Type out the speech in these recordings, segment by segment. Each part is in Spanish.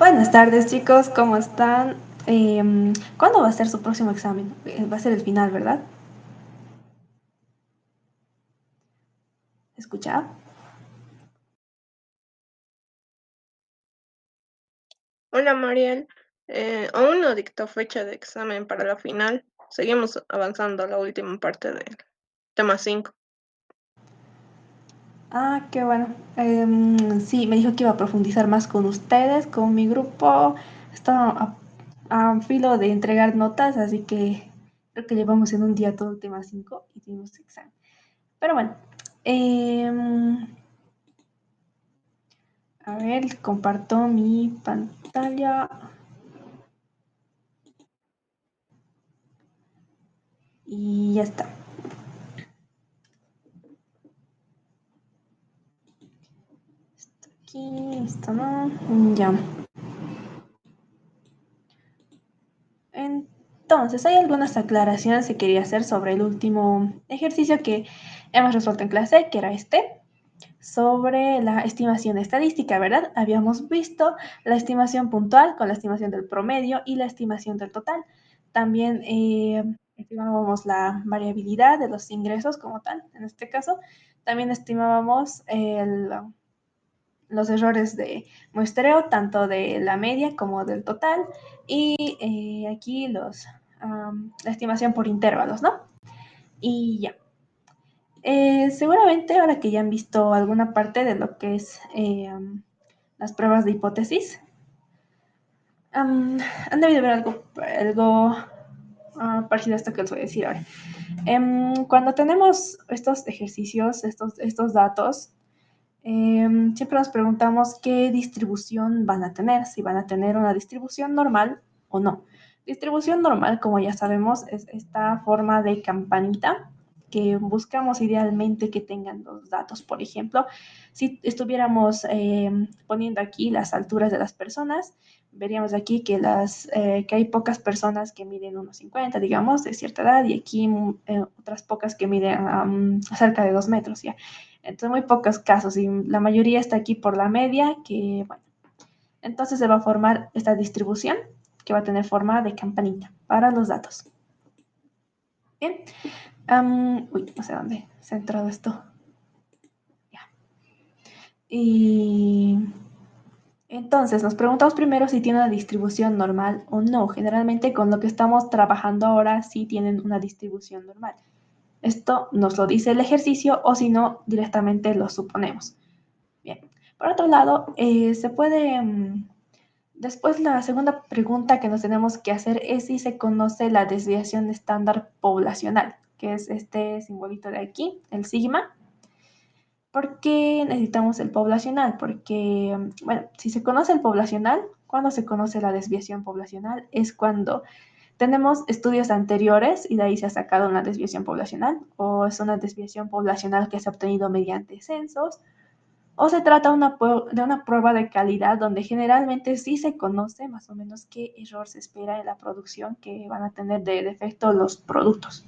Buenas tardes, chicos, ¿cómo están? ¿Cuándo va a ser su próximo examen? Va a ser el final, ¿verdad? ¿Escucha? Hola Mariel, aún no dictó fecha de examen para la final. Seguimos avanzando a la última parte del tema 5. Ah, qué bueno. Sí, me dijo que iba a profundizar más con ustedes, con mi grupo. Estaba a filo de entregar notas, así que creo que llevamos en un día todo el tema 5 y tenemos examen. Pero bueno, em, a ver, comparto mi pantalla y ya está. Aquí, esto no, ya. Entonces, hay algunas aclaraciones que quería hacer sobre el último ejercicio que hemos resuelto en clase, que era este, sobre la estimación estadística, ¿verdad? Habíamos visto la estimación puntual con la estimación del promedio y la estimación del total. También estimábamos la variabilidad de los ingresos como tal, en este caso. También estimábamos los errores de muestreo, tanto de la media como del total, y aquí la estimación por intervalos, ¿no? Y ya. Seguramente ahora que ya han visto alguna parte de lo que es las pruebas de hipótesis, han debido ver algo parecido a esto que les voy a decir ahora. Cuando tenemos estos ejercicios, estos datos, siempre nos preguntamos qué distribución van a tener, si van a tener una distribución normal o no. Distribución normal, como ya sabemos, es esta forma de campanita que buscamos idealmente que tengan los datos. Por ejemplo, si estuviéramos poniendo aquí las alturas de las personas, veríamos aquí que hay pocas personas que miden 1,50, digamos, de cierta edad, y aquí otras pocas que miden cerca de 2 metros, ¿ya? Entonces, muy pocos casos y la mayoría está aquí por la media, que bueno, entonces se va a formar esta distribución que va a tener forma de campanita para los datos. Bien, uy, no sé dónde se ha entrado esto. Ya. Y entonces nos preguntamos primero si tiene una distribución normal o no. Generalmente con lo que estamos trabajando ahora sí tienen una distribución normal. Esto nos lo dice el ejercicio o si no, directamente lo suponemos. Bien. Por otro lado, se puede... después, la segunda pregunta que nos tenemos que hacer es si se conoce la desviación estándar poblacional, que es este simbolito de aquí, el sigma. ¿Por qué necesitamos el poblacional? Porque, bueno, si se conoce el poblacional, cuando se conoce la desviación poblacional es cuando tenemos estudios anteriores y de ahí se ha sacado una desviación poblacional, o es una desviación poblacional que se ha obtenido mediante censos, o se trata de una prueba de calidad donde generalmente sí se conoce más o menos qué error se espera en la producción que van a tener de defecto los productos.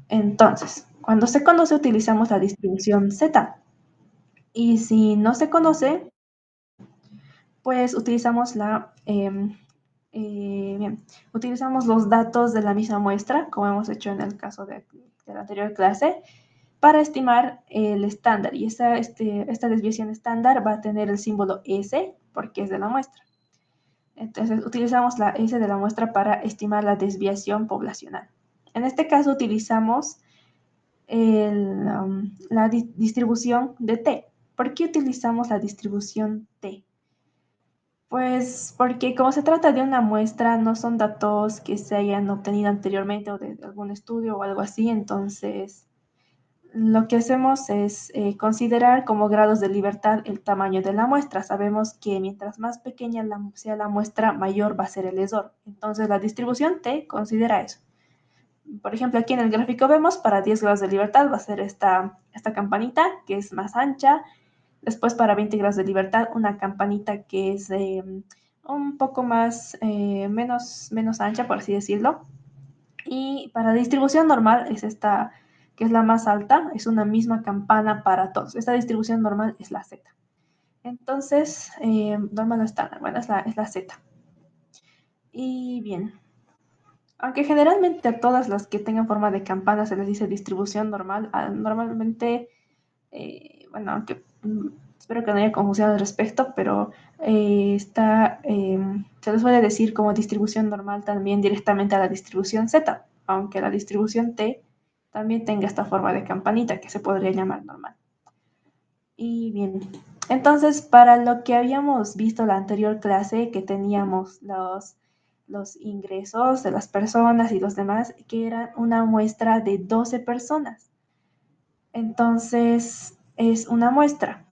Entonces, cuando se conoce utilizamos la distribución Z. Y si no se conoce, pues utilizamos bien, utilizamos los datos de la misma muestra, como hemos hecho en el caso de la anterior clase, para estimar el estándar. Y esta desviación estándar va a tener el símbolo S porque es de la muestra. Entonces, utilizamos la S de la muestra para estimar la desviación poblacional. En este caso, utilizamos la distribución de T. ¿Por qué utilizamos la distribución T? Pues porque como se trata de una muestra, no son datos que se hayan obtenido anteriormente o de algún estudio o algo así, entonces lo que hacemos es considerar como grados de libertad el tamaño de la muestra. Sabemos que mientras más pequeña sea la muestra, mayor va a ser el error. Entonces la distribución T considera eso. Por ejemplo, aquí en el gráfico vemos para 10 grados de libertad va a ser esta campanita que es más ancha. Después para 20 grados de libertad una campanita que es un poco más, menos ancha, por así decirlo. Y para distribución normal es esta, que es la más alta, es una misma campana para todos. Esta distribución normal es la Z. Entonces, normal o estándar, bueno, es la Z. Y bien, aunque generalmente a todas las que tengan forma de campana se les dice distribución normal, normalmente, bueno, aunque espero que no haya confusión al respecto, pero se les suele decir como distribución normal también directamente a la distribución Z, aunque la distribución T también tenga esta forma de campanita que se podría llamar normal. Y bien, entonces para lo que habíamos visto la anterior clase, que teníamos los ingresos de las personas y los demás, que eran una muestra de 12 personas. Entonces es una muestra.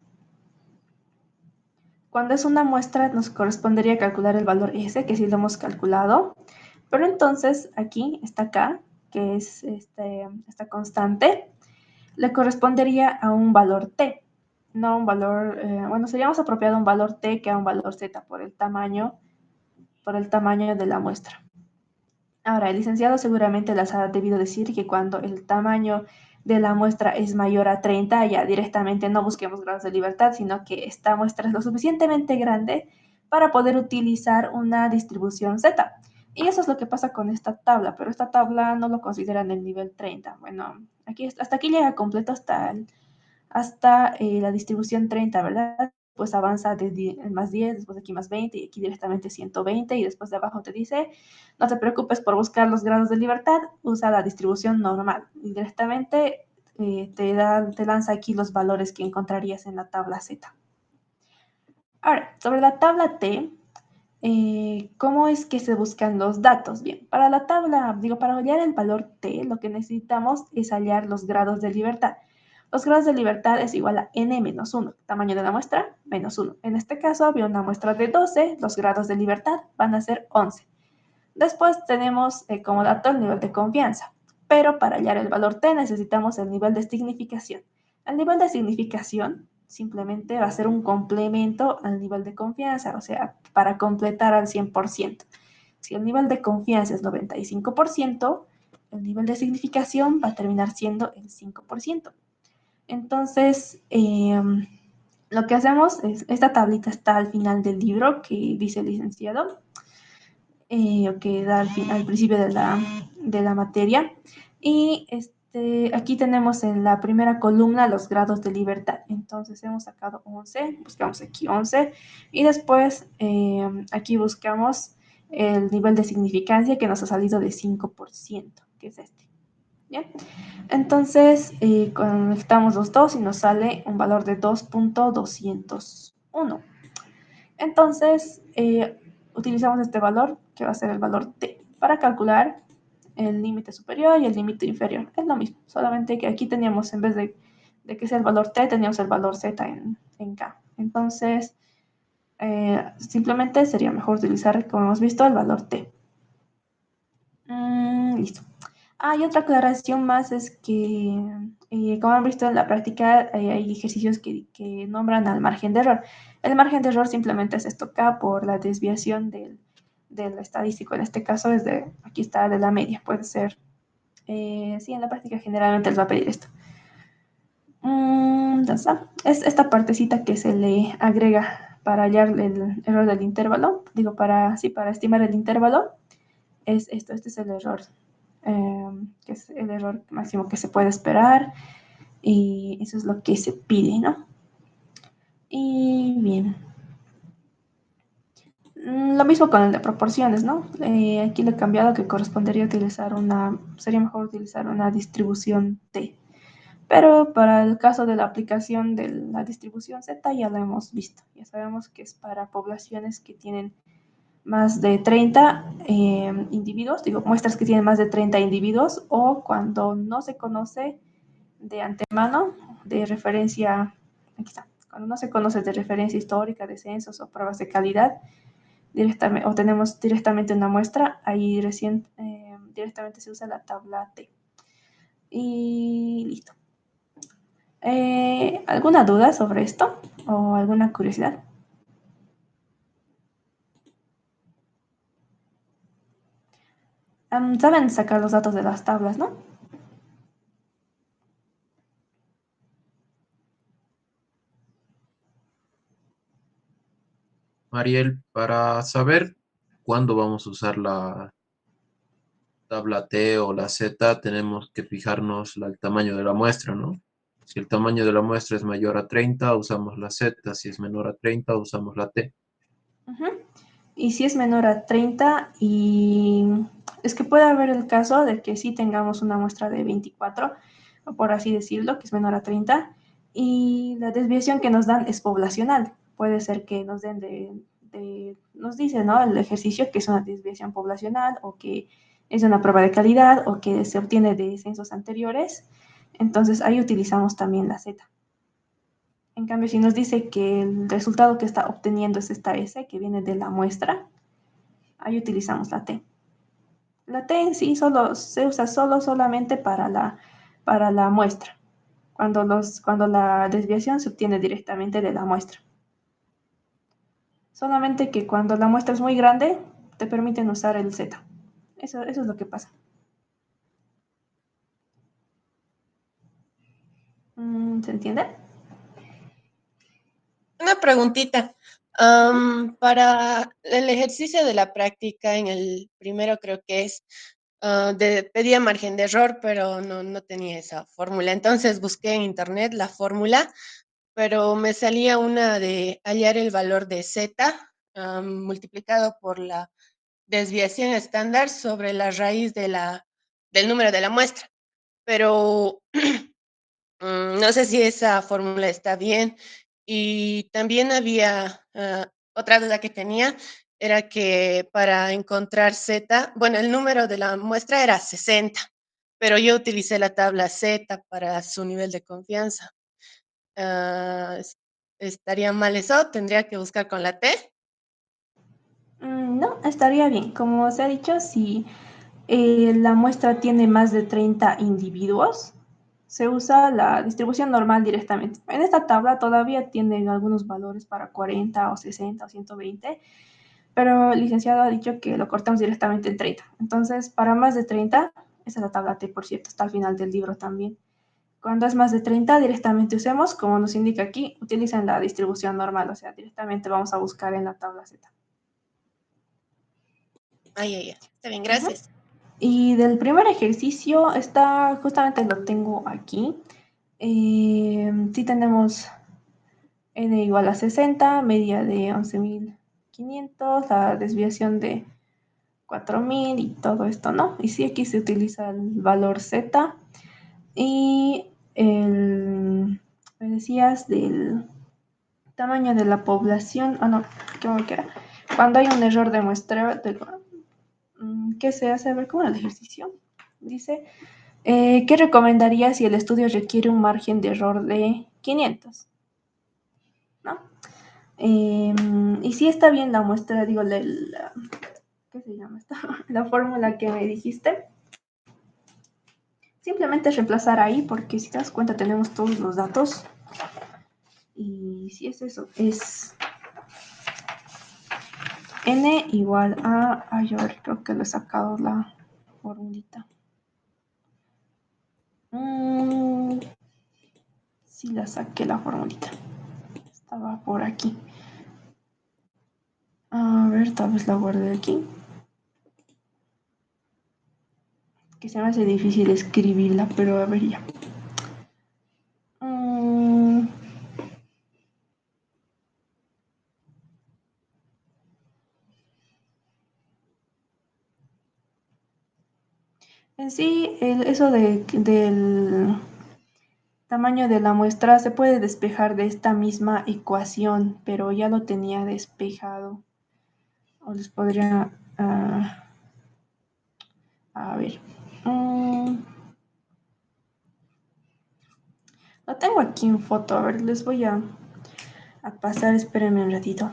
Cuando es una muestra nos correspondería calcular el valor S, que sí lo hemos calculado, pero entonces aquí, está acá, que es esta constante, le correspondería a un valor t, no a un valor, bueno, sería más apropiado un valor t que a un valor z por el tamaño de la muestra. Ahora, el licenciado seguramente les ha debido decir que cuando el tamaño de la muestra es mayor a 30, ya directamente no busquemos grados de libertad, sino que esta muestra es lo suficientemente grande para poder utilizar una distribución Z. Y eso es lo que pasa con esta tabla, pero esta tabla no lo consideran el nivel 30. Bueno, hasta aquí llega completo hasta la distribución 30, ¿verdad? Pues avanza de más 10, después de aquí más 20 y aquí directamente 120 y después de abajo te dice, no te preocupes por buscar los grados de libertad, usa la distribución normal y directamente te lanza aquí los valores que encontrarías en la tabla Z. Ahora, sobre la tabla T, ¿cómo es que se buscan los datos? Bien, para la tabla, para hallar el valor t, lo que necesitamos es hallar los grados de libertad. Los grados de libertad es igual a n menos 1, tamaño de la muestra, menos 1. En este caso había una muestra de 12, los grados de libertad van a ser 11. Después tenemos como dato el nivel de confianza, pero para hallar el valor t necesitamos el nivel de significación. El nivel de significación simplemente va a ser un complemento al nivel de confianza, o sea, para completar al 100%. Si el nivel de confianza es 95%, el nivel de significación va a terminar siendo el 5%. Entonces, lo que hacemos es, esta tablita está al final del libro que dice el licenciado, que da al principio de la materia. Y aquí tenemos en la primera columna los grados de libertad. Entonces hemos sacado 11, buscamos aquí 11 y después aquí buscamos el nivel de significancia que nos ha salido de 5%, que es este. ¿Bien? Entonces conectamos los dos y nos sale un valor de 2.201. Entonces, utilizamos este valor, que va a ser el valor t, para calcular el límite superior y el límite inferior. Es lo mismo, solamente que aquí teníamos, en vez de que sea el valor t, teníamos el valor z en k. Entonces, simplemente sería mejor utilizar, como hemos visto, el valor t. Listo. Y otra aclaración más es que, como han visto en la práctica, hay ejercicios que nombran al margen de error. El margen de error simplemente es esto acá por la desviación del estadístico. En este caso es aquí está de la media, puede ser. Sí, en la práctica generalmente les va a pedir esto. Es esta partecita que se le agrega para hallar el error del intervalo. Digo, para estimar el intervalo. Es esto, este es el error, que es el error máximo que se puede esperar y eso es lo que se pide, ¿no? Y bien, lo mismo con el de proporciones, ¿no? Aquí le he cambiado que correspondería utilizar sería mejor utilizar una distribución T, pero para el caso de la aplicación de la distribución Z ya lo hemos visto, ya sabemos que es para poblaciones que tienen más de 30 individuos, muestras que tienen más de 30 individuos, o cuando no se conoce de antemano, de referencia, aquí está, cuando no se conoce de referencia histórica, de censos o pruebas de calidad, o tenemos directamente una muestra, ahí directamente se usa la tabla T. Y listo. ¿Alguna duda sobre esto o alguna curiosidad? Saben sacar los datos de las tablas, ¿no? Mariel, para saber cuándo vamos a usar la tabla T o la Z, tenemos que fijarnos el tamaño de la muestra, ¿no? Si el tamaño de la muestra es mayor a 30, usamos la Z. Si es menor a 30, usamos la T. Ujú. Y si es menor a 30, y es que puede haber el caso de que sí tengamos una muestra de 24, por así decirlo, que es menor a 30, y la desviación que nos dan es poblacional. Puede ser que nos den nos dice, ¿no? El ejercicio que es una desviación poblacional o que es una prueba de calidad o que se obtiene de censos anteriores. Entonces ahí utilizamos también la Z. En cambio, si nos dice que el resultado que está obteniendo es esta S, que viene de la muestra, ahí utilizamos la T. La T en sí solo se usa solamente para la muestra, cuando la desviación se obtiene directamente de la muestra. Solamente que cuando la muestra es muy grande, te permiten usar el Z. Eso es lo que pasa. ¿Se entiende? Una preguntita. Para el ejercicio de la práctica, en el primero creo que es, pedía margen de error, pero no tenía esa fórmula. Entonces busqué en internet la fórmula, pero me salía una de hallar el valor de Z multiplicado por la desviación estándar sobre la raíz del número de la muestra. Pero no sé si esa fórmula está bien. Y también había otra duda que tenía, era que para encontrar Z, bueno, el número de la muestra era 60, pero yo utilicé la tabla Z para su nivel de confianza. Ah, ¿Estaría mal eso? ¿Tendría que buscar con la T? No, estaría bien. Como se ha dicho, si la muestra tiene más de 30 individuos, se usa la distribución normal directamente. En esta tabla todavía tienen algunos valores para 40 o 60 o 120, pero el licenciado ha dicho que lo cortamos directamente en 30. Entonces, para más de 30, esa es la tabla T, por cierto, está al final del libro también. Cuando es más de 30, directamente usemos, como nos indica aquí, utilicen la distribución normal, o sea, directamente vamos a buscar en la tabla Z. Ay, ay, ay. Está bien, Ujú. gracias. Y del primer ejercicio está, justamente lo tengo aquí. Sí tenemos n igual a 60, media de 11.500, la desviación de 4.000 y todo esto, ¿no? Y sí, aquí se utiliza el valor Z. Y me decías del tamaño de la población. Ah, no, ¿cómo que era? Cuando hay un error de muestreo, ¿qué se hace? A ver, ¿cómo era el ejercicio? Dice, ¿qué recomendaría si el estudio requiere un margen de error de 500? ¿No? Y si está bien la muestra, digo, ¿qué se llama esta? La fórmula que me dijiste. Simplemente reemplazar ahí, porque si te das cuenta tenemos todos los datos. Y si es eso, es n igual a... Ay, a ver, creo que le he sacado la formulita. Sí, la saqué la formulita. Estaba por aquí. A ver, tal vez la guardé aquí. Que se me hace difícil escribirla, pero a ver ya. En sí, eso del tamaño de la muestra se puede despejar de esta misma ecuación, pero ya lo tenía despejado. O les podría... a ver. Lo tengo aquí en foto. A ver, les voy a pasar. Espérenme un ratito.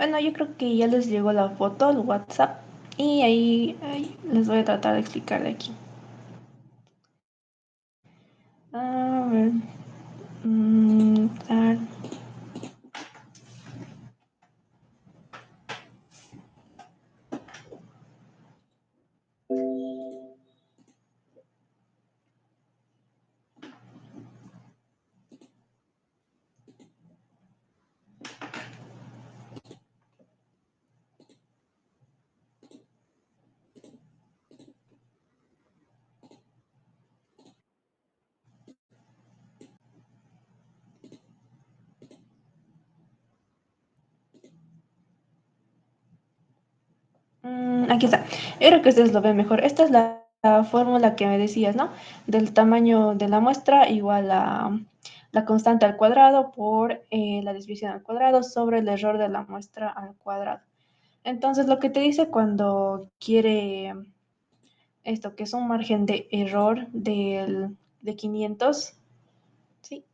Bueno, yo creo que ya les llegó la foto al WhatsApp y ahí les voy a tratar de explicar de aquí. A ver. A ver. Aquí está. Yo creo que ustedes lo ven mejor. Esta es la fórmula que me decías, ¿no? Del tamaño de la muestra igual a la constante al cuadrado por la desviación al cuadrado sobre el error de la muestra al cuadrado. Entonces, lo que te dice cuando quiere esto, que es un margen de error de 500, ¿sí?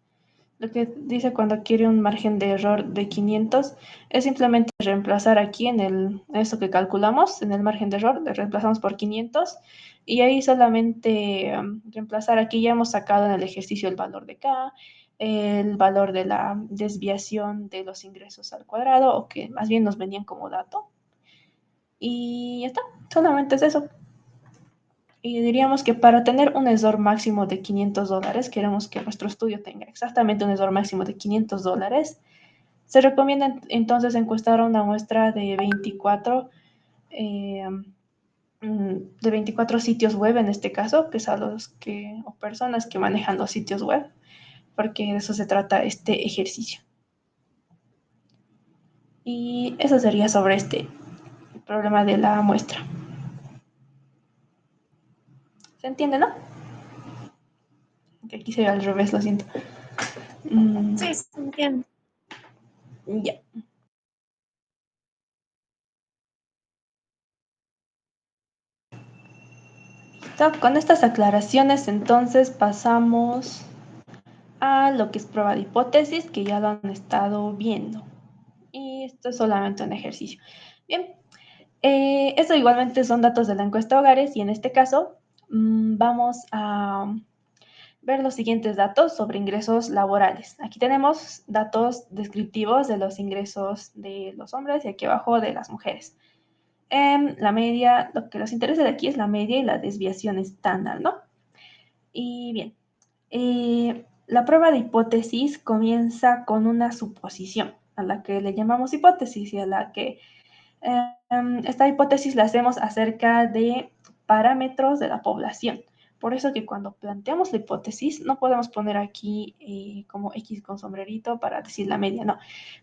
Lo que dice cuando quiere un margen de error de 500 es simplemente reemplazar aquí en esto que calculamos, en el margen de error, le reemplazamos por 500 y ahí solamente reemplazar, aquí ya hemos sacado en el ejercicio el valor de K, el valor de la desviación de los ingresos al cuadrado, o que más bien nos venían como dato. Y ya está, solamente es eso. Y diríamos que para tener un ESOR máximo de $500, queremos que nuestro estudio tenga exactamente un ESOR máximo de $500. Se recomienda entonces encuestar a una muestra de 24, de 24 sitios web en este caso, que son o personas que manejan los sitios web, porque de eso se trata este ejercicio. Y eso sería sobre este problema de la muestra. ¿Se entiende, no? Que aquí sería al revés, lo siento. Sí, se entiende. Ya. Con estas aclaraciones, entonces pasamos a lo que es prueba de hipótesis, que ya lo han estado viendo. Y esto es solamente un ejercicio. Bien, esto igualmente son datos de la encuesta hogares y en este caso vamos a ver los siguientes datos sobre ingresos laborales. Aquí tenemos datos descriptivos de los ingresos de los hombres y aquí abajo de las mujeres. La media, lo que nos interesa de aquí es la media y la desviación estándar, ¿no? Y bien, la prueba de hipótesis comienza con una suposición, a la que le llamamos hipótesis y a la que esta hipótesis la hacemos acerca de parámetros de la población. Por eso que cuando planteamos la hipótesis no podemos poner aquí como X con sombrerito para decir la media, no.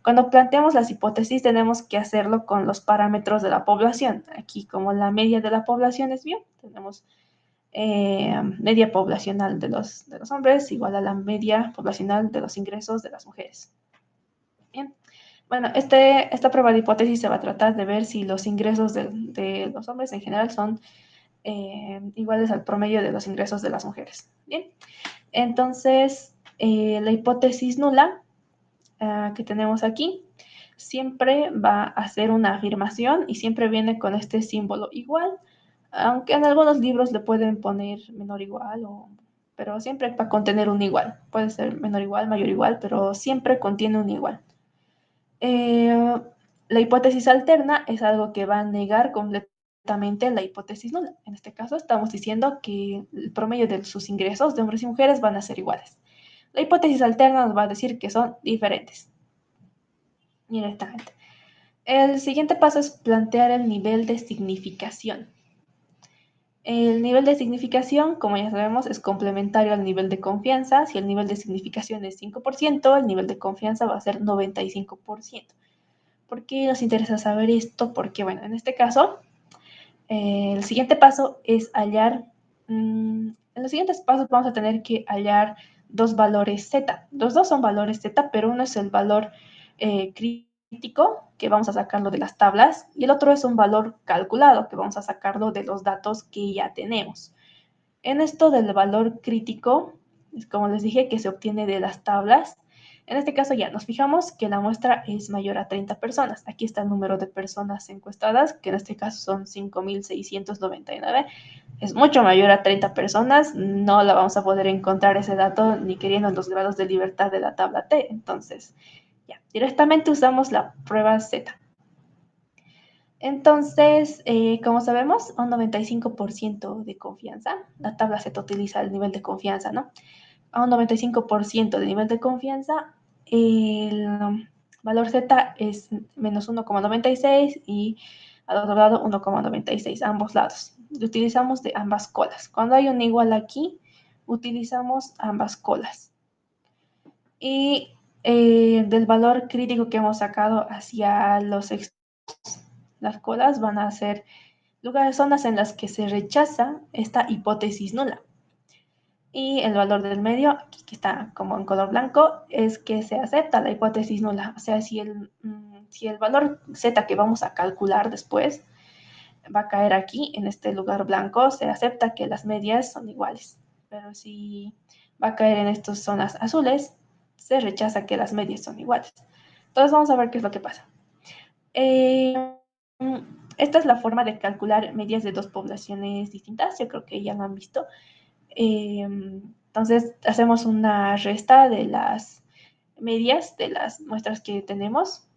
Cuando planteamos las hipótesis tenemos que hacerlo con los parámetros de la población. Aquí como la media de la población es bien, tenemos media poblacional de los hombres igual a la media poblacional de los ingresos de las mujeres. Bien. Bueno, esta prueba de hipótesis se va a tratar de ver si los ingresos de los hombres en general son iguales al promedio de los ingresos de las mujeres. Bien, entonces la hipótesis nula que tenemos aquí siempre va a ser una afirmación y siempre viene con este símbolo igual, aunque en algunos libros le pueden poner menor igual, pero siempre va a contener un igual. Puede ser menor igual, mayor igual, pero siempre contiene un igual. La hipótesis alterna es algo que va a negar completamente la hipótesis nula. En este caso estamos diciendo que el promedio de sus ingresos de hombres y mujeres van a ser iguales. La hipótesis alterna nos va a decir que son diferentes. Directamente. El siguiente paso es plantear el nivel de significación. El nivel de significación, como ya sabemos, es complementario al nivel de confianza. Si el nivel de significación es 5%, el nivel de confianza va a ser 95%. ¿Por qué nos interesa saber esto? Porque, bueno, en este caso, el siguiente paso es hallar, en los siguientes pasos vamos a tener que hallar dos valores Z. Los dos son valores Z, pero uno es el valor crítico, que vamos a sacarlo de las tablas, y el otro es un valor calculado, que vamos a sacarlo de los datos que ya tenemos. En esto del valor crítico, es como les dije, que se obtiene de las tablas, En este caso ya nos fijamos que la muestra es mayor a 30 personas. Aquí está el número de personas encuestadas, que en este caso son 5.699. Es mucho mayor a 30 personas. No la vamos a poder encontrar ese dato ni queriendo los grados de libertad de la tabla T. Entonces, ya, directamente usamos la prueba Z. Entonces, como sabemos, un 95% de confianza. La tabla Z utiliza el nivel de confianza, ¿no? A un 95% de nivel de confianza, el valor Z es menos 1,96 y al otro lado 1,96, ambos lados. Lo utilizamos de ambas colas. Cuando hay un igual aquí, utilizamos ambas colas. Y del valor crítico que hemos sacado hacia los extremos, las colas van a ser lugares, zonas en las que se rechaza esta hipótesis nula. Y el valor del medio, aquí que está como en color blanco, es que se acepta la hipótesis nula. O sea, si el valor Z que vamos a calcular después va a caer aquí, en este lugar blanco, se acepta que las medias son iguales. Pero si va a caer en estas zonas azules, se rechaza que las medias son iguales. Entonces vamos a ver qué es lo que pasa. Esta es la forma de calcular medias de dos poblaciones distintas. Yo creo que ya lo han visto. Entonces hacemos una resta de las medias de las muestras que tenemos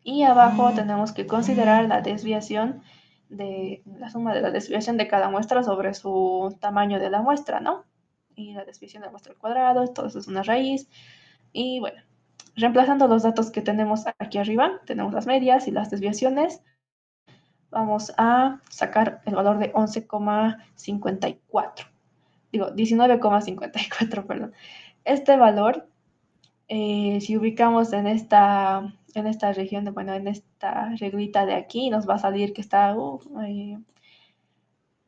y abajo tenemos que considerar la desviación de la suma de la desviación de cada muestra sobre su tamaño de la muestra, ¿no? Y la desviación de la muestra al cuadrado, todo eso es una raíz. Y bueno, reemplazando los datos que tenemos aquí arriba, tenemos las medias y las desviaciones. Vamos a sacar el valor de 11,54. Digo, 19,54, perdón. Este valor, si ubicamos en esta región, en esta reglita de aquí, nos va a salir que está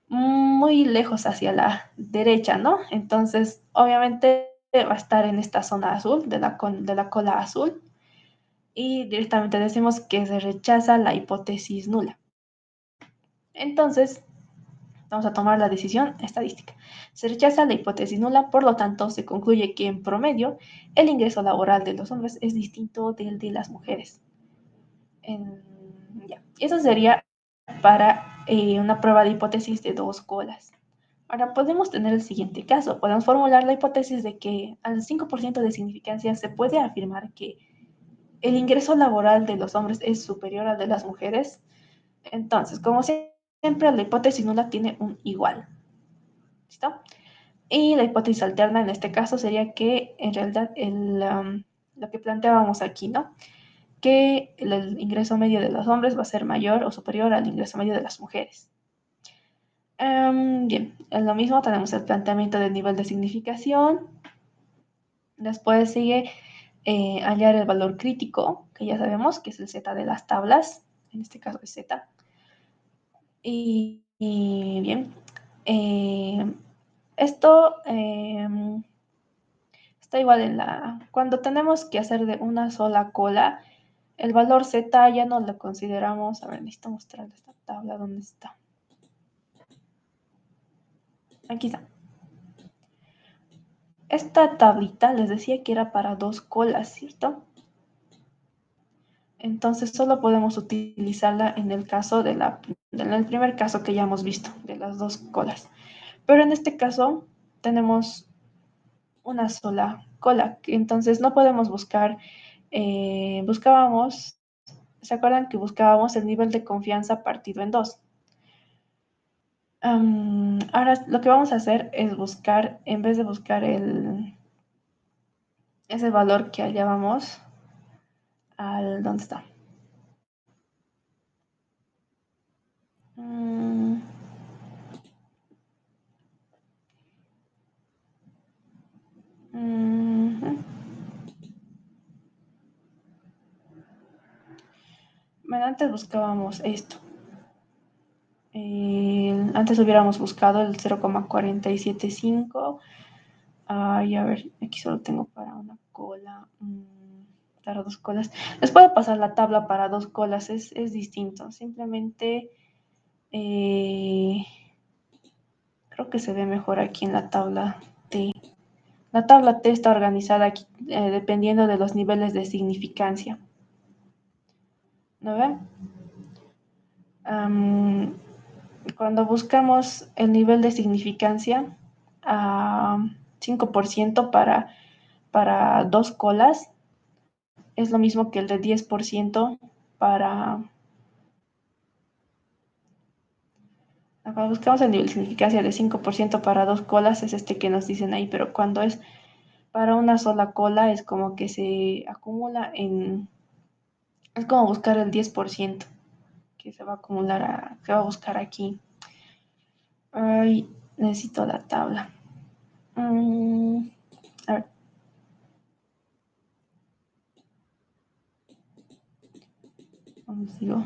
muy lejos hacia la derecha, ¿no? Entonces, obviamente va a estar en esta zona azul, de la cola azul, y directamente decimos que se rechaza la hipótesis nula. Entonces, vamos a tomar la decisión estadística. Se rechaza la hipótesis nula, por lo tanto, se concluye que en promedio el ingreso laboral de los hombres es distinto del de las mujeres. Ya. Eso sería para una prueba de hipótesis de dos colas. Ahora podemos tener el siguiente caso. Podemos formular la hipótesis de que al 5% de significancia se puede afirmar que el ingreso laboral de los hombres es superior al de las mujeres. Entonces, como siempre, la hipótesis nula tiene un igual. ¿Listo? Y la hipótesis alterna en este caso sería que en realidad lo que planteábamos aquí, ¿no? Que el ingreso medio de los hombres va a ser mayor o superior al ingreso medio de las mujeres. Bien, en lo mismo tenemos el planteamiento del nivel de significación. Después sigue hallar el valor crítico, que ya sabemos que es el Z de las tablas. En este caso es Z. Y bien, esto está igual cuando tenemos que hacer de una sola cola, el valor Z ya no lo consideramos. A ver, necesito mostrarles esta tabla. ¿Dónde está? Aquí está. Esta tablita les decía que era para dos colas, ¿cierto? Entonces solo podemos utilizarla en el caso en el primer caso que ya hemos visto, de las dos colas. Pero en este caso tenemos una sola cola, entonces no podemos buscar, ¿se acuerdan que buscábamos el nivel de confianza partido en dos? Ahora lo que vamos a hacer es buscar, en vez de buscar ese valor que hallábamos, ¿dónde está? Bueno, antes buscábamos esto. Antes hubiéramos buscado el 0,475. Ay, a ver, aquí solo tengo para una cola. Para dos colas. Les puedo pasar la tabla para dos colas, es distinto. Simplemente creo que se ve mejor aquí en la tabla de La tabla T está organizada aquí, dependiendo de los niveles de significancia. ¿No ven? Cuando buscamos el nivel de significancia, 5% para 2 colas es lo mismo que el de 10% para... Cuando buscamos el nivel de significancia de 5% para 2 colas es este que nos dicen ahí, pero cuando es para una sola cola es como que se acumula en... Es como buscar el 10% que se va a acumular, se va a buscar aquí. Ay, necesito la tabla. A ver. Vamos, digo.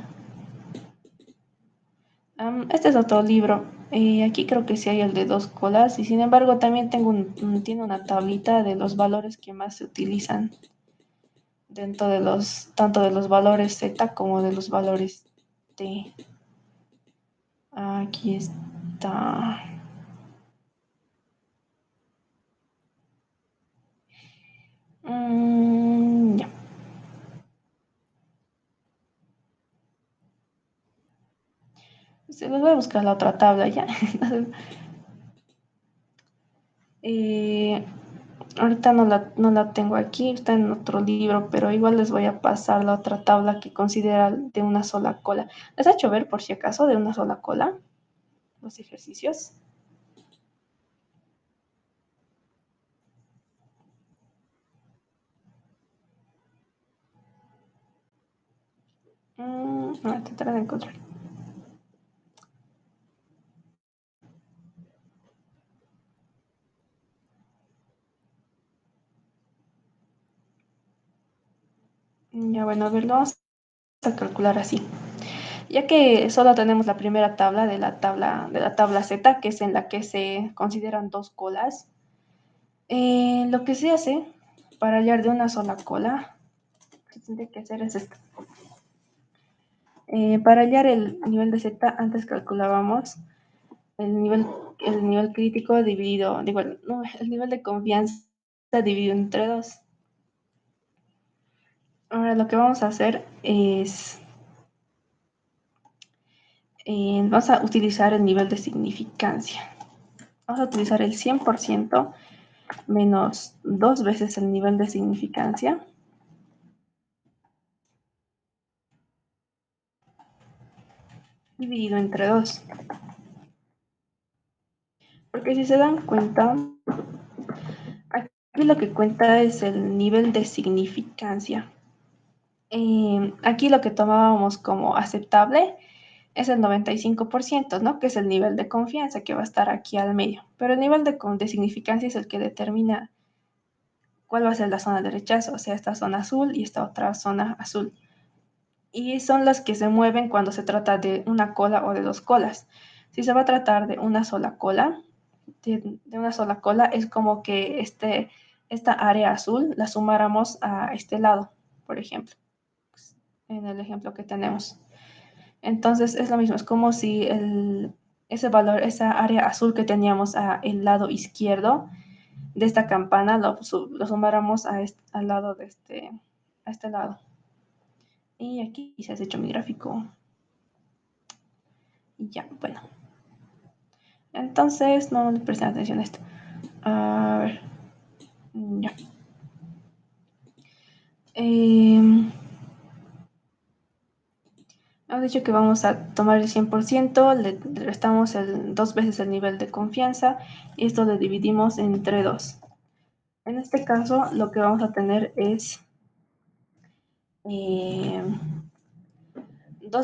Este es otro libro. Aquí creo que sí hay el de 2 colas y sin embargo también tiene una tablita de los valores que más se utilizan dentro de tanto de los valores Z como de los valores T. Aquí está. Ya. Se los voy a buscar la otra tabla ya. Ahorita no la tengo aquí, está en otro libro, pero igual les voy a pasar la otra tabla que considera de una sola cola. ¿Les ha hecho ver por si acaso de una sola cola los ejercicios? Voy a tratar de encontrar. Ya bueno, a ver, lo vamos a calcular así. Ya que solo tenemos la primera tabla de la tabla Z, que es en la que se consideran 2 colas, lo que se hace para hallar de una sola cola, lo que tendría que hacer es esto. Para hallar el nivel de Z, antes calculábamos el nivel crítico dividido, digo, no, el nivel de confianza dividido entre 2. Ahora lo que vamos a hacer es, vamos a utilizar el nivel de significancia. Vamos a utilizar el 100% menos 2 veces el nivel de significancia. Dividido entre 2. Porque si se dan cuenta, aquí lo que cuenta es el nivel de significancia. Aquí lo que tomábamos como aceptable es el 95%, ¿no? Que es el nivel de confianza que va a estar aquí al medio. Pero el nivel de significancia es el que determina cuál va a ser la zona de rechazo, o sea, esta zona azul y esta otra zona azul. Y son las que se mueven cuando se trata de una cola o de 2 colas. Si se va a tratar de una sola cola, es como que esta área azul la sumáramos a este lado, por ejemplo, en el ejemplo que tenemos. Entonces es lo mismo, es como si ese valor, esa área azul que teníamos al lado izquierdo de esta campana, lo sumáramos al lado a este lado. Y aquí se ha hecho mi gráfico. Y ya, bueno. Entonces, no le presten atención a esto. A ver. Ya. Hemos dicho que vamos a tomar el 100%, le restamos 2 veces el nivel de confianza y esto lo dividimos entre 2. En este caso, lo que vamos a tener es 2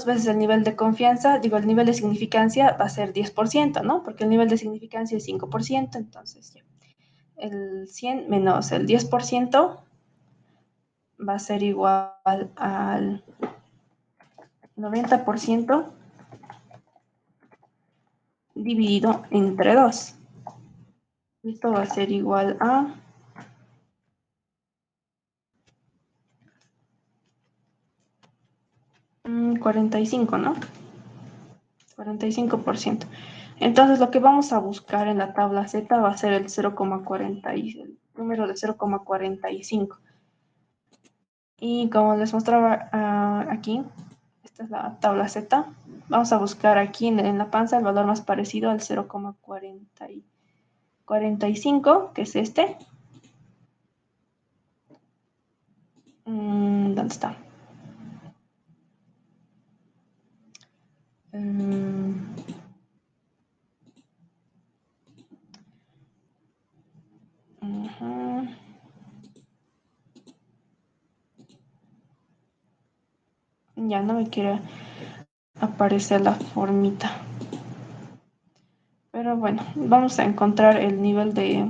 veces el nivel de confianza, digo, el nivel de significancia va a ser 10%, ¿no? Porque el nivel de significancia es 5%, entonces ya. El 100 menos el 10% va a ser igual al 90% dividido entre 2. Esto va a ser igual a 45, ¿no? 45%. Entonces lo que vamos a buscar en la tabla Z va a ser el 0,40 y el número de 0,45. Y como les mostraba aquí, esta es la tabla Z. Vamos a buscar aquí en la panza el valor más parecido al 0,45, que es este. ¿Dónde está? Ya no me quiere aparecer la formita. Pero bueno, vamos a encontrar el nivel de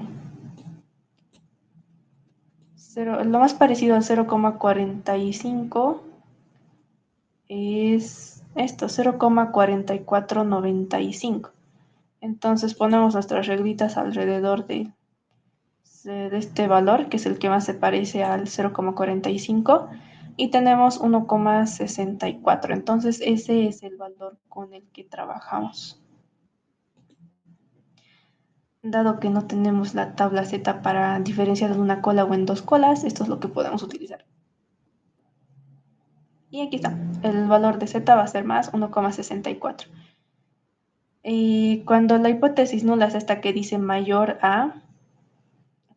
0, lo más parecido al 0,45 es esto, 0,4495. Entonces ponemos nuestras reglitas alrededor de este valor, que es el que más se parece al 0,45, y tenemos 1,64. Entonces ese es el valor con el que trabajamos. Dado que no tenemos la tabla Z para diferenciar en una cola o en dos colas, esto es lo que podemos utilizar. Y aquí está, el valor de Z va a ser más 1,64. Cuando la hipótesis nula es esta que dice mayor a,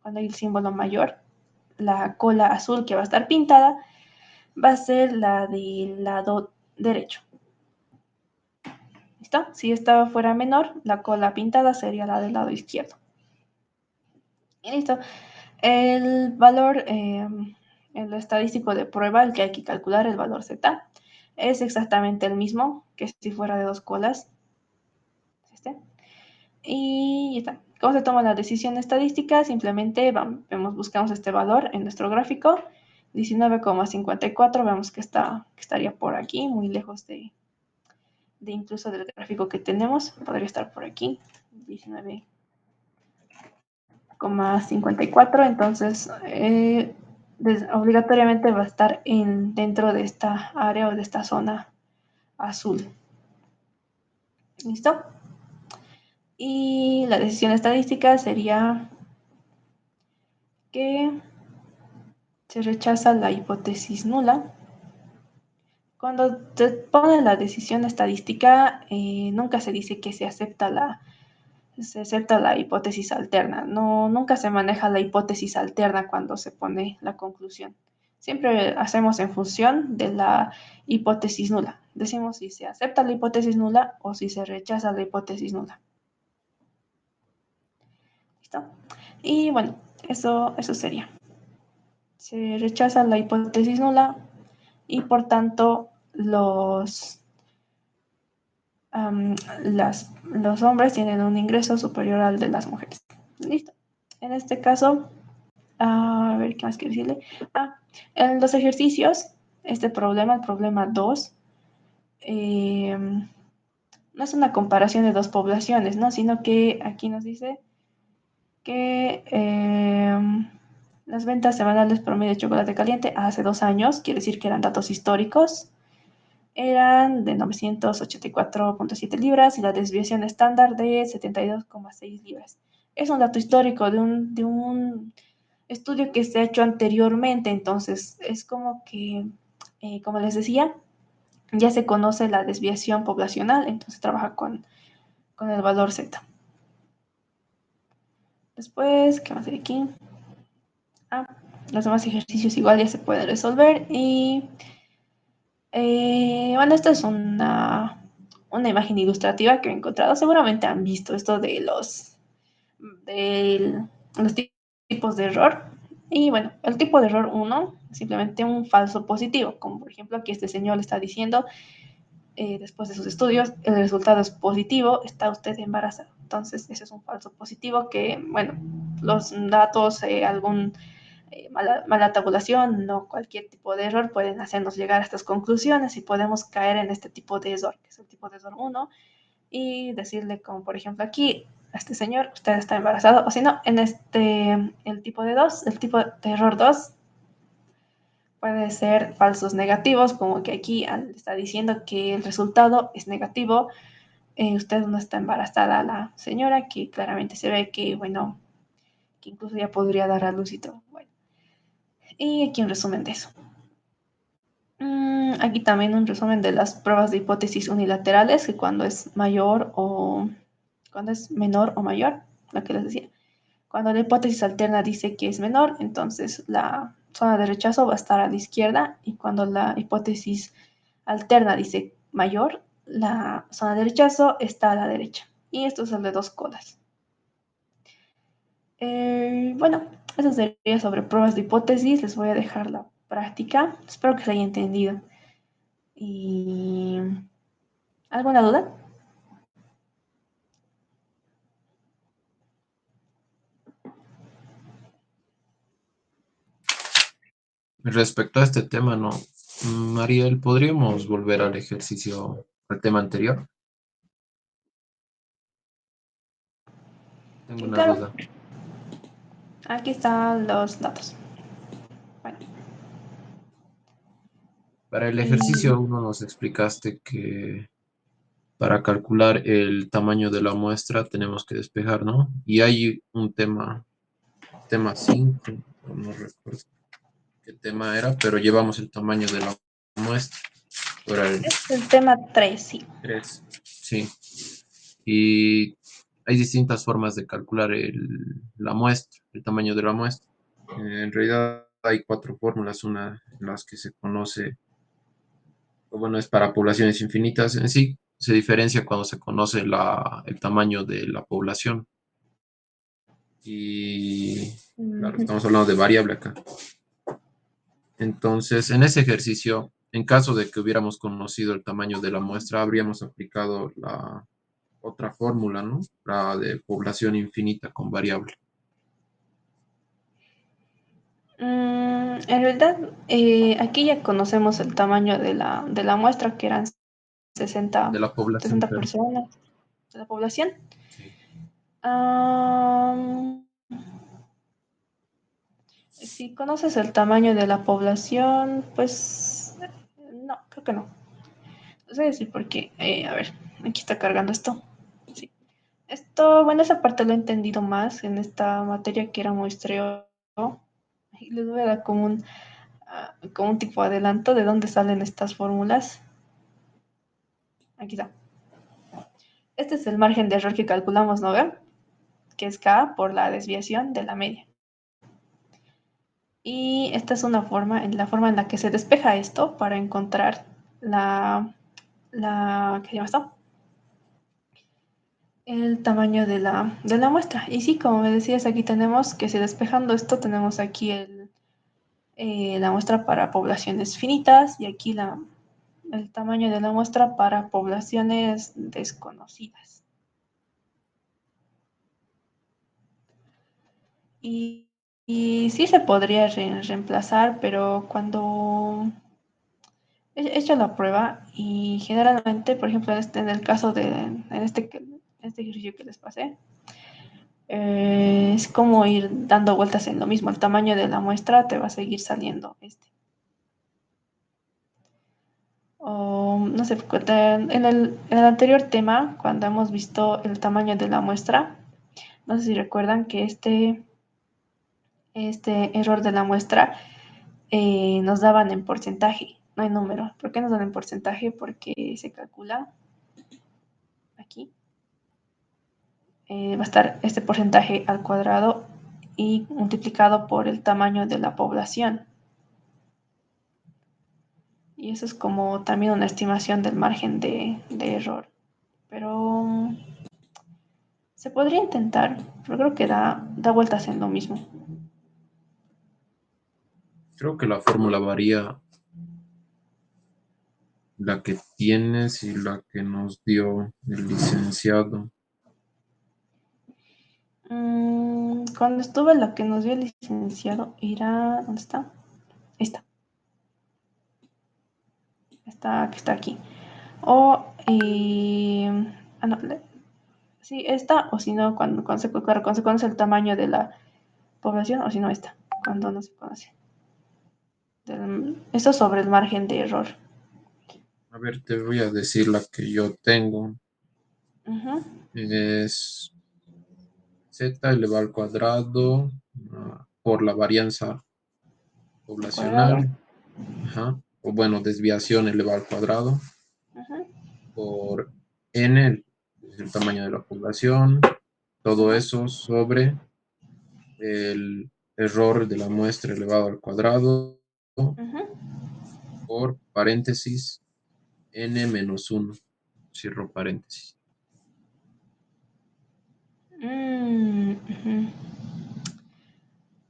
cuando hay el símbolo mayor, la cola azul que va a estar pintada va a ser la del lado derecho. ¿Listo? Si esta fuera menor, la cola pintada sería la del lado izquierdo. Y listo. El valor, el estadístico de prueba, el que hay que calcular, el valor Z, es exactamente el mismo que si fuera de dos colas. Y ya está. ¿Cómo se toma la decisión estadística? Simplemente buscamos este valor en nuestro gráfico. 19,54, vemos que estaría por aquí, muy lejos de incluso del gráfico que tenemos. Podría estar por aquí, 19,54. Entonces, obligatoriamente va a estar dentro de esta área o de esta zona azul. ¿Listo? Y la decisión estadística sería que se rechaza la hipótesis nula. Cuando te pone la decisión estadística, nunca se dice que se acepta la hipótesis alterna. No, nunca se maneja la hipótesis alterna cuando se pone la conclusión. Siempre hacemos en función de la hipótesis nula. Decimos si se acepta la hipótesis nula o si se rechaza la hipótesis nula. ¿Listo? Y bueno, eso sería. Se rechaza la hipótesis nula y por tanto los hombres tienen un ingreso superior al de las mujeres. Listo. En este caso, a ver qué más quiero decirle. En los ejercicios, este problema, el problema 2, no es una comparación de dos poblaciones, ¿no? Sino que aquí nos dice que las ventas semanales promedio de chocolate caliente hace 2 años, quiere decir que eran datos históricos, eran de 984.7 libras y la desviación estándar de 72,6 libras. Es un dato histórico de un estudio que se ha hecho anteriormente, entonces es como que, como les decía, ya se conoce la desviación poblacional, entonces trabaja con el valor Z. Después, ¿qué más hay aquí? Los demás ejercicios igual ya se pueden resolver y bueno, esta es una imagen ilustrativa que he encontrado. Seguramente han visto esto de los tipos de error. Y bueno, el tipo de error 1 es simplemente un falso positivo, como por ejemplo aquí este señor le está diciendo, después de sus estudios, el resultado es positivo, está usted embarazada. Entonces, ese es un falso positivo que, bueno, los datos, mala tabulación, no cualquier tipo de error pueden hacernos llegar a estas conclusiones y podemos caer en este tipo de error, que es el tipo de error 1, y decirle como por ejemplo aquí, a este señor, usted está embarazado, o si no, en el tipo de 2, el tipo de error 2 puede ser falsos negativos, como que aquí está diciendo que el resultado es negativo, usted no está embarazada, la señora, que claramente se ve que, bueno, que incluso ya podría dar a luz y todo. Bueno, y aquí un resumen de eso. Aquí también un resumen de las pruebas de hipótesis unilaterales, que cuando es mayor o cuando es menor o mayor, lo que les decía. Cuando la hipótesis alterna dice que es menor, entonces la zona de rechazo va a estar a la izquierda, y cuando la hipótesis alterna dice mayor, la zona de rechazo está a la derecha. Y esto es el de dos colas. Bueno, eso sería sobre pruebas de hipótesis. Les voy a dejar la práctica. Espero que se haya entendido. ¿Y alguna duda? Respecto a este tema, no. Mariel, ¿podríamos volver al ejercicio, al tema anterior? Tengo Sí, una claro. duda. Aquí están los datos. Bueno, Para el y ejercicio uno nos explicaste que para calcular el tamaño de la muestra tenemos que despejar, ¿no? Y hay un tema 5, no recuerdo qué tema era, pero llevamos el tamaño de la muestra. Era el este es el tema 3, sí. 3, sí. Y hay distintas formas de calcular la muestra, el tamaño de la muestra. En realidad hay cuatro fórmulas, una en las que se conoce, o bueno, es para poblaciones infinitas en sí, se diferencia cuando se conoce el tamaño de la población. Y claro, Ujú. estamos hablando de variable acá. Entonces, en ese ejercicio, en caso de que hubiéramos conocido el tamaño de la muestra, habríamos aplicado la otra fórmula, ¿no? La de población infinita con variable. En realidad, aquí ya conocemos el tamaño de la muestra, que eran De 60, la población, 60 claro. personas de la población. Sí. Am, si conoces el tamaño de la población, pues no, creo que no. No sé decir por qué. A ver, aquí está cargando esto. Sí. Esto, bueno, esa parte lo he entendido más en esta materia que era muestreo. Y les voy a dar como un tipo de adelanto de dónde salen estas fórmulas. Aquí está. Este es el margen de error que calculamos, ¿no ve? Que es K por la desviación de la media. Y esta es la forma en la que se despeja esto para encontrar ¿qué se llama esto? El tamaño de la muestra. Y sí, como me decías, aquí tenemos que si despejando esto, tenemos aquí la muestra para poblaciones finitas, y aquí el tamaño de la muestra para poblaciones desconocidas. Y, y sí se podría reemplazar, pero cuando he hecho la prueba, y generalmente, por ejemplo, en el caso este ejercicio que les pasé, es como ir dando vueltas en lo mismo. El tamaño de la muestra te va a seguir saliendo este. O no sé, en el anterior tema, cuando hemos visto el tamaño de la muestra, no sé si recuerdan que este error de la muestra nos daban en porcentaje, no en número. ¿Por qué nos dan en porcentaje? Porque se calcula aquí. Va a estar este porcentaje al cuadrado y multiplicado por el tamaño de la población. Y eso es como también una estimación del margen de error. Pero se podría intentar, pero creo que da vueltas en lo mismo. Creo que la fórmula varía, la que tienes y la que nos dio el licenciado. Cuando estuve, la que nos dio el licenciado era... ¿Dónde está? Ahí está. Que está aquí. O... no, sí, esta, o si no, cuando se conoce el tamaño de la población, o si no, esta, cuando no se conoce. Esto sobre el margen de error. A ver, te voy a decir la que yo tengo. Ujú. Es z elevado al cuadrado por la varianza Cuadrado. poblacional, ajá, o bueno, desviación elevado al cuadrado Ujú, por n, es el tamaño de la población, todo ujú, eso sobre el error de la muestra elevado al cuadrado ujú. por paréntesis n menos 1, cierro paréntesis. Ujú.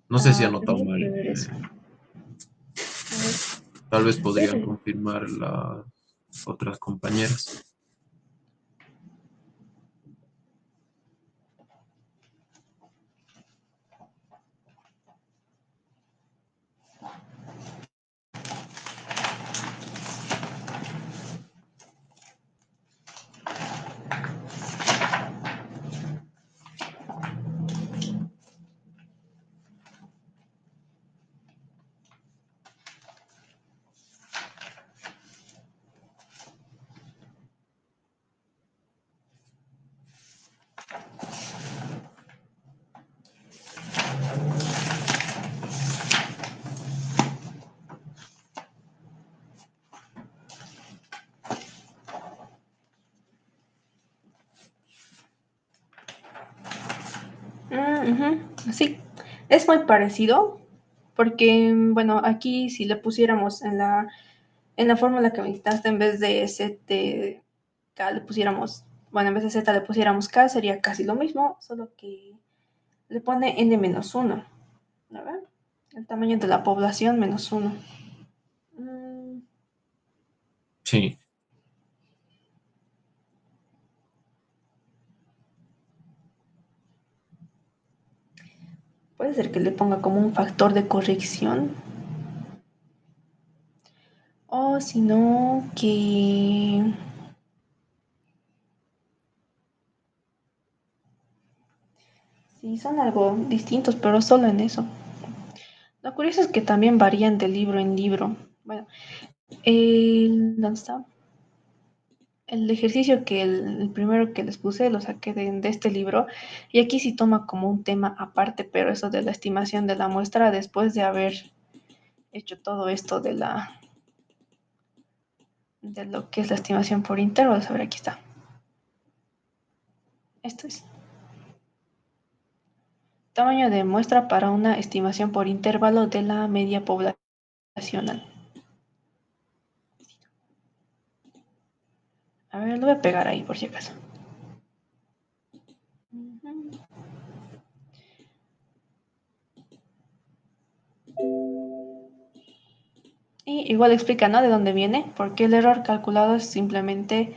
No sé si ha notado Tendría que mal. ver eso. A ver, Tal vez podrían fíjate. confirmar las otras compañeras. Ujú. Sí, es muy parecido porque, bueno, aquí si le pusiéramos en la fórmula que me dictaste, en vez de K le pusiéramos, bueno, en vez de Z le pusiéramos K, sería casi lo mismo, solo que le pone N menos 1, ¿verdad? El tamaño de la población menos 1. Sí, Puede ser que le ponga como un factor de corrección, o si no, que sí son algo distintos, pero solo en eso. Lo curioso es que también varían de libro en libro. Bueno, ¿dónde está? El ejercicio que el primero que les puse lo saqué de este libro y aquí sí toma como un tema aparte, pero eso de la estimación de la muestra después de haber hecho todo esto de lo que es la estimación por intervalos. A ver, aquí está. Esto es tamaño de muestra para una estimación por intervalo de la media poblacional. A ver, lo voy a pegar ahí por si acaso. Y igual explica, ¿no? De dónde viene, porque el error calculado es simplemente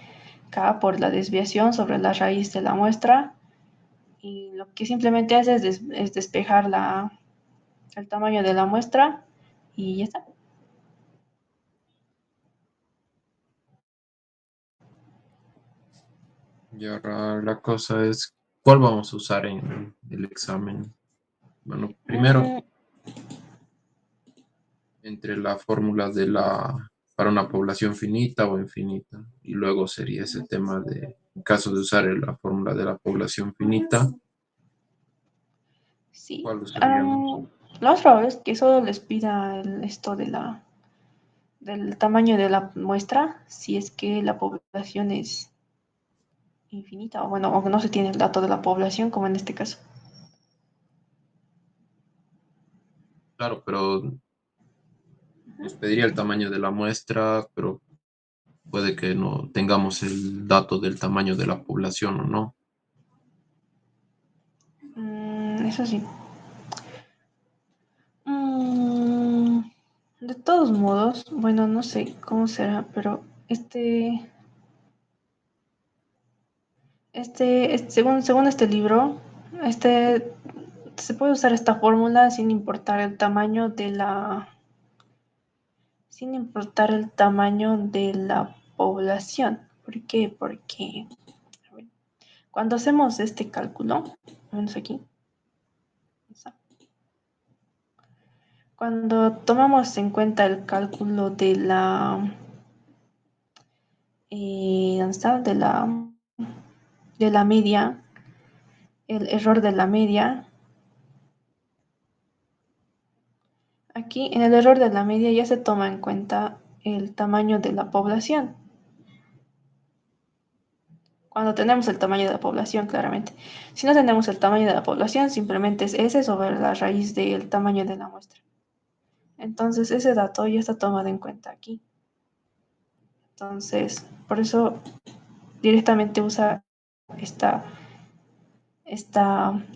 K por la desviación sobre la raíz de la muestra y lo que simplemente hace es despejar el tamaño de la muestra y ya está. y ahora la cosa es, ¿cuál vamos a usar en el examen? Bueno, primero, Mm, entre la fórmula para una población finita o infinita, y luego sería ese tema de, en caso de usar la fórmula de la población finita, sí. ¿cuál usaríamos? Lo más probable es que solo les pida esto del tamaño de la muestra, si es que la población es infinita, o bueno, o no se tiene el dato de la población, como en este caso. Claro, pero nos pediría el tamaño de la muestra, pero puede que no tengamos el dato del tamaño de la población o no. Eso sí. Mm, de todos modos, bueno, no sé cómo será, pero según este libro, este, se puede usar esta fórmula sin importar el tamaño sin importar el tamaño de la población. ¿Por qué? Porque a ver, cuando hacemos este cálculo, al menos aquí, cuando tomamos en cuenta el cálculo de ¿dónde está? de la media, el error de la media. Aquí en el error de la media ya se toma en cuenta el tamaño de la población. Cuando tenemos el tamaño de la población, claramente. Si no tenemos el tamaño de la población, simplemente es S sobre la raíz del tamaño de la muestra. Entonces, ese dato ya está tomado en cuenta aquí. Entonces, por eso directamente usa esta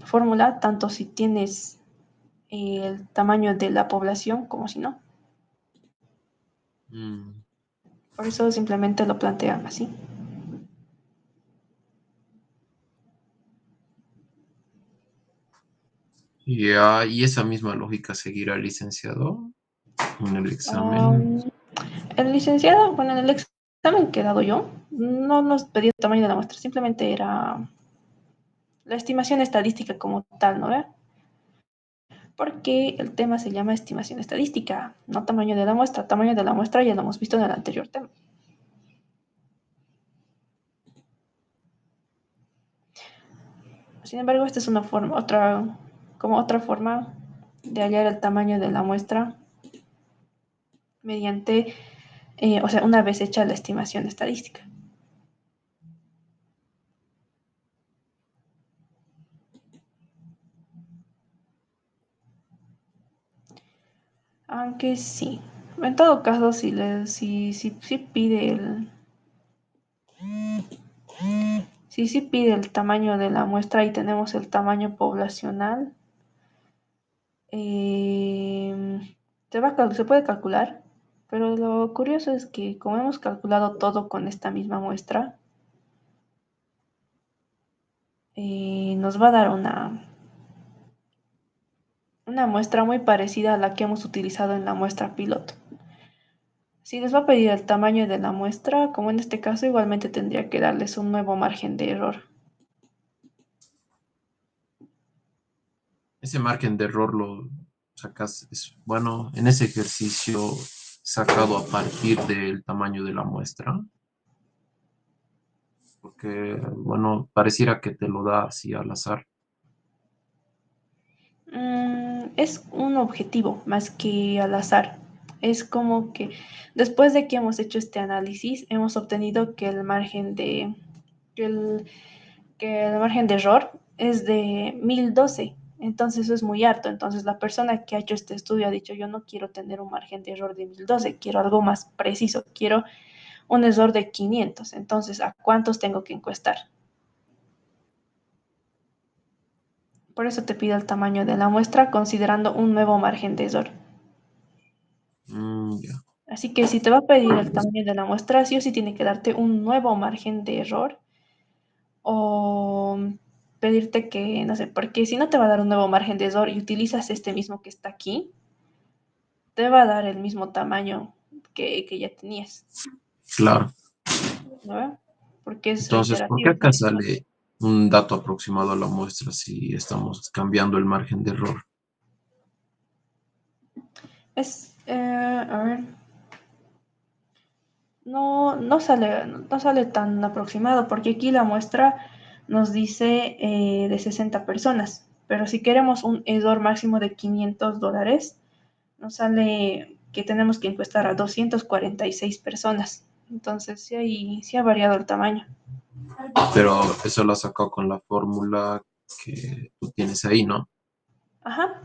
fórmula, tanto si tienes el tamaño de la población como si no. Por eso simplemente lo plantean así. Ya, y esa misma lógica seguirá el licenciado en el examen. El licenciado, bueno, en el examen que he dado yo, no nos pedía el tamaño de la muestra, simplemente era la estimación estadística como tal, ¿no ve? Porque el tema se llama estimación estadística, no tamaño de la muestra. Tamaño de la muestra ya lo hemos visto en el anterior tema. Sin embargo, esta es una forma, otra forma de hallar el tamaño de la muestra mediante, o sea, una vez hecha la estimación estadística. Aunque sí, en todo caso, si pide si pide el tamaño de la muestra y tenemos el tamaño poblacional, se puede calcular, pero lo curioso es que como hemos calculado todo con esta misma muestra, nos va a dar una muestra muy parecida a la que hemos utilizado en la muestra piloto. Si les va a pedir el tamaño de la muestra, como en este caso, igualmente tendría que darles un nuevo margen de error. Ese margen de error lo sacas, bueno, en ese ejercicio sacado a partir del tamaño de la muestra, porque, bueno, pareciera que te lo da así al azar. Es un objetivo más que al azar. Es como que después de que hemos hecho este análisis, hemos obtenido que el margen que el, que el margen de error es de 1012. Entonces eso es muy alto. Entonces la persona que ha hecho este estudio ha dicho, yo no quiero tener un margen de error de 1012, quiero algo más preciso, quiero un error de 500. Entonces, ¿a cuántos tengo que encuestar? Por eso te pido el tamaño de la muestra considerando un nuevo margen de error. Ya. Así que si te va a pedir el tamaño de la muestra, sí o sí tiene que darte un nuevo margen de error o pedirte que, no sé, porque si no te va a dar un nuevo margen de error y utilizas este mismo que está aquí, te va a dar el mismo tamaño que ya tenías, Claro. ¿no? Porque es Entonces, ¿por qué reiterativo. acá sale un dato aproximado a la muestra si estamos cambiando el margen de error? A ver, no sale tan aproximado porque aquí la muestra nos dice de 60 personas, pero si queremos un error máximo de $500, nos sale que tenemos que encuestar a 246 personas. Entonces sí ha variado el tamaño. Pero eso lo has sacado con la fórmula que tú tienes ahí, ¿no? Ajá.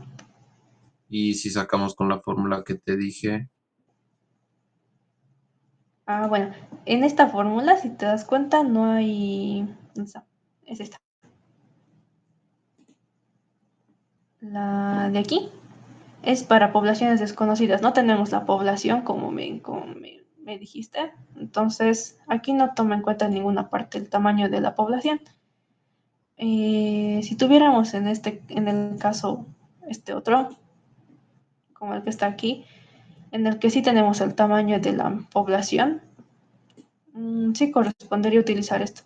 Y si sacamos con la fórmula que te dije, Bueno, en esta fórmula, si te das cuenta, no hay... ¿Dónde está? Es esta. La de aquí es para poblaciones desconocidas. No tenemos la población como me dijiste. Entonces, aquí no toma en cuenta en ninguna parte el tamaño de la población. Si tuviéramos en el caso este otro, como el que está aquí, en el que sí tenemos el tamaño de la población, sí correspondería utilizar esto.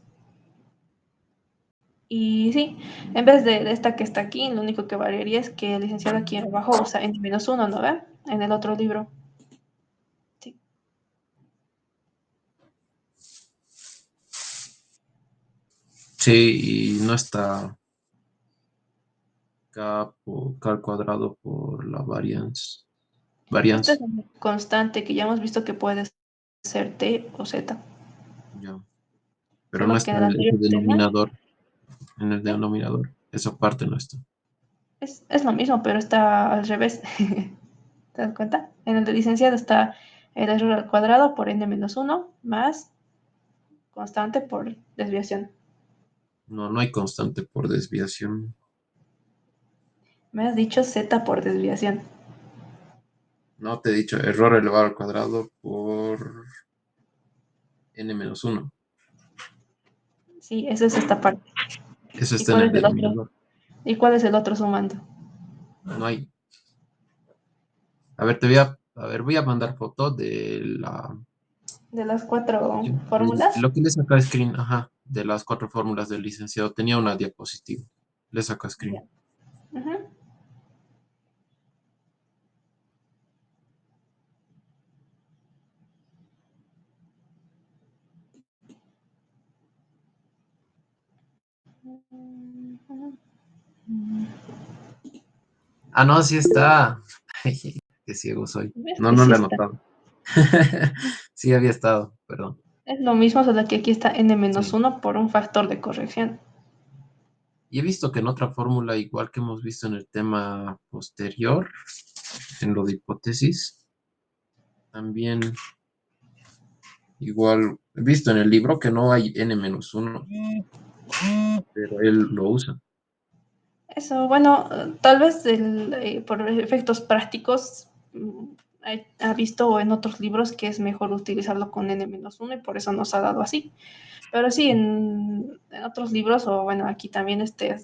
Y sí, en vez de esta que está aquí, lo único que variaría es que el licenciado aquí abajo usa N-1, ¿no ve? En el otro libro. Sí. Sí, y no está K al cuadrado por la variance. Esta es Variance, una constante que ya hemos visto que puede ser T o Z. ya. Pero no Solo que está en el anterior ese tema denominador. En el ¿sí? denominador. Esa parte no está. Es lo mismo, pero está al revés. ¿Te das cuenta? En el de licenciado está el error al cuadrado por n-1 más constante por desviación. No, no hay constante por desviación. Me has dicho z por desviación. No te he dicho error elevado al cuadrado por n-1. Sí, eso es esta parte. Eso ¿Y está en cuál el es el otro? denominador. ¿Y cuál es el otro sumando? No hay. A ver, voy a mandar foto de la De las 4 fórmulas. lo que le saca screen, ajá, de las 4 fórmulas del licenciado. Tenía una diapositiva. Le saca Ya. screen. Ujú. Ah, no, sí está. Qué ciego soy. ¿Ves No, que no sí lo he está? notado. Sí había estado, perdón. Es lo mismo, solo que aquí está Sí. n-1 por un factor de corrección. Y he visto que en otra fórmula, igual que hemos visto en el tema posterior, en lo de hipótesis, también igual he visto en el libro que no hay n-1, pero él lo usa. Eso, bueno, tal vez por efectos prácticos ha visto en otros libros que es mejor utilizarlo con n-1 y por eso nos ha dado así. Pero sí, en otros libros, o bueno, aquí también este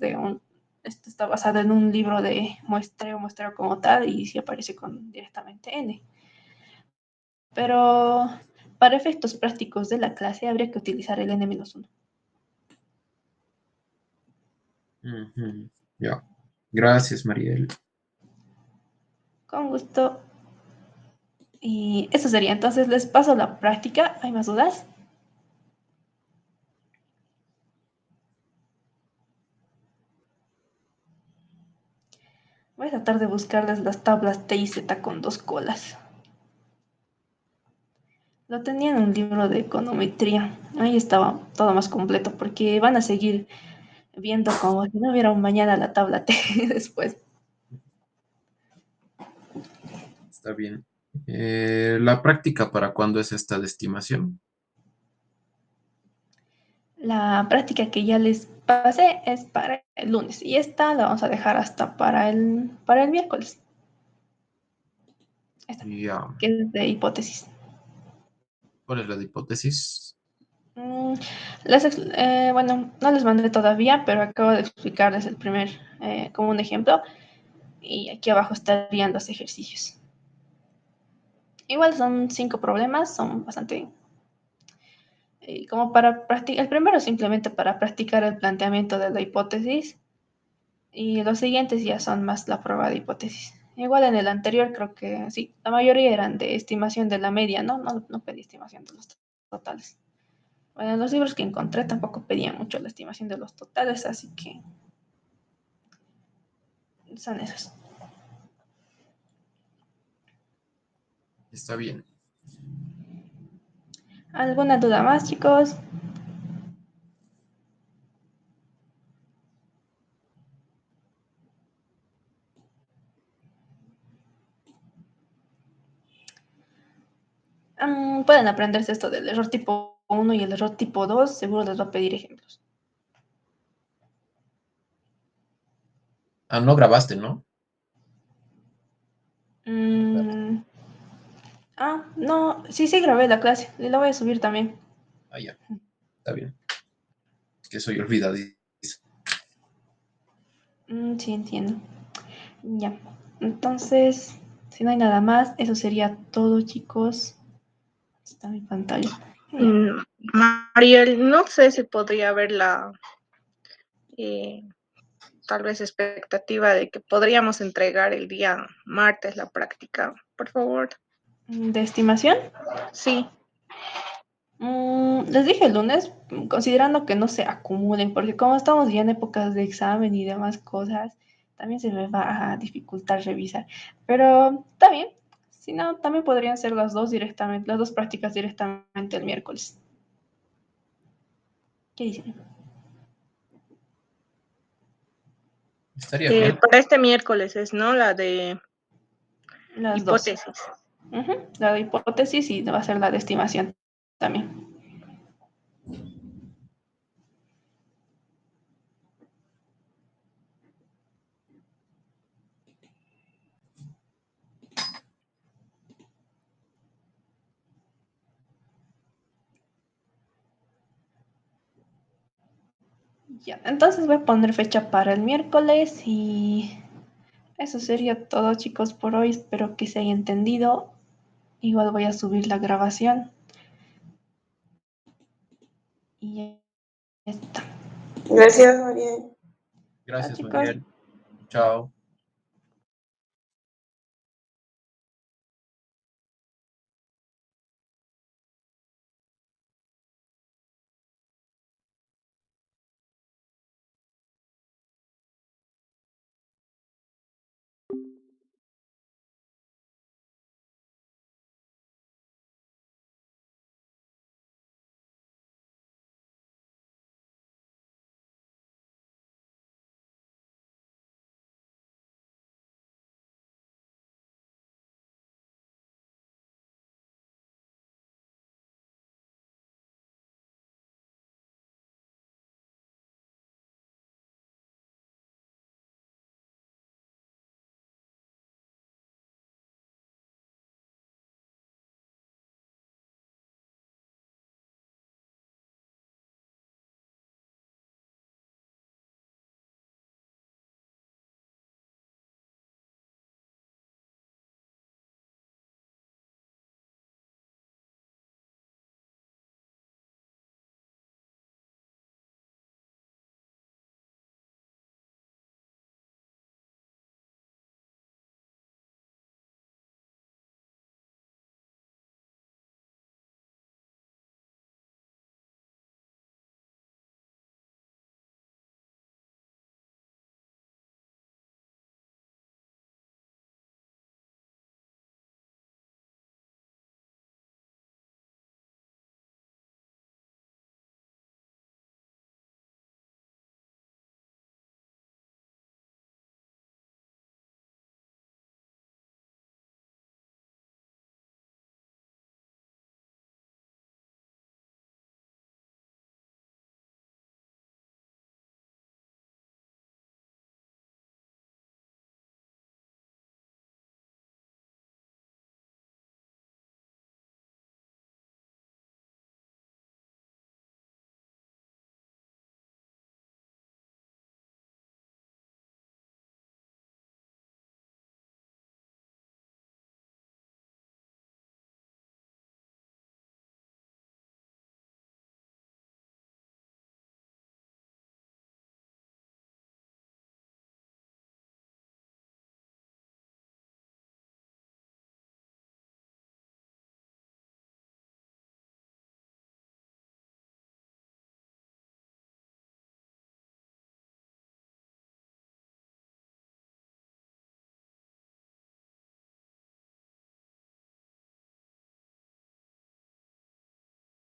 está basado en un libro de muestreo como tal, y sí aparece con directamente n. Pero para efectos prácticos de la clase habría que utilizar el n-1. Ujú. Ya. Gracias, Mariel. Con gusto. Y eso sería. Entonces les paso la práctica. ¿Hay más dudas? Voy a tratar de buscarles las tablas T y Z con 2 colas. Lo tenía en un libro de econometría. Ahí estaba todo más completo porque van a seguir viendo como si no hubiera un mañana la tabla T después. Está bien. La práctica para cuándo es esta de estimación. La práctica que ya les pasé es para el lunes y esta la vamos a dejar hasta para el miércoles. Esta, Ya. que es de hipótesis. ¿Cuál es la de hipótesis? Mm, bueno, no les mandé todavía, pero acabo de explicarles el primer, como un ejemplo, y aquí abajo estarían los ejercicios. Igual son 5 problemas, son bastante, como para practicar, el primero es simplemente para practicar el planteamiento de la hipótesis, y los siguientes ya son más la prueba de hipótesis. Igual en el anterior creo que sí, la mayoría eran de estimación de la media, ¿no? No pedí estimación de los totales. Bueno, en los libros que encontré tampoco pedían mucho la estimación de los totales, así que son esos. Está bien. ¿Alguna duda más, chicos? Pueden aprenderse esto del error tipo 1 y el error tipo 2. Seguro les va a pedir ejemplos. Ah, no grabaste, ¿no? Mm, no, sí grabé la clase y la voy a subir también. Ah, ya. Está bien. Es que soy olvidadizo. Sí, entiendo. Ya. Entonces, si no hay nada más, eso sería todo, chicos. Está mi pantalla. Ya. Mm, Mariel, no sé si podría haber la eh, tal vez expectativa de que podríamos entregar el día martes la práctica, por favor. ¿De estimación? Sí, Les dije el lunes, considerando que no se acumulen, porque como estamos ya en épocas de examen y demás cosas, también se me va a dificultar revisar. Pero está bien, si no, también podrían ser las dos directamente, las dos prácticas directamente el miércoles. ¿Qué dicen? Estaría bien. Para este miércoles es, ¿no? La de Las dos. hipótesis. La de hipótesis y va a ser la de estimación también. Ya, entonces voy a poner fecha para el miércoles y eso sería todo, chicos, por hoy. Espero que se haya entendido. Igual voy a subir la grabación y ya está. Gracias, María. Chao, Gracias, chicos. Mariel. Chao.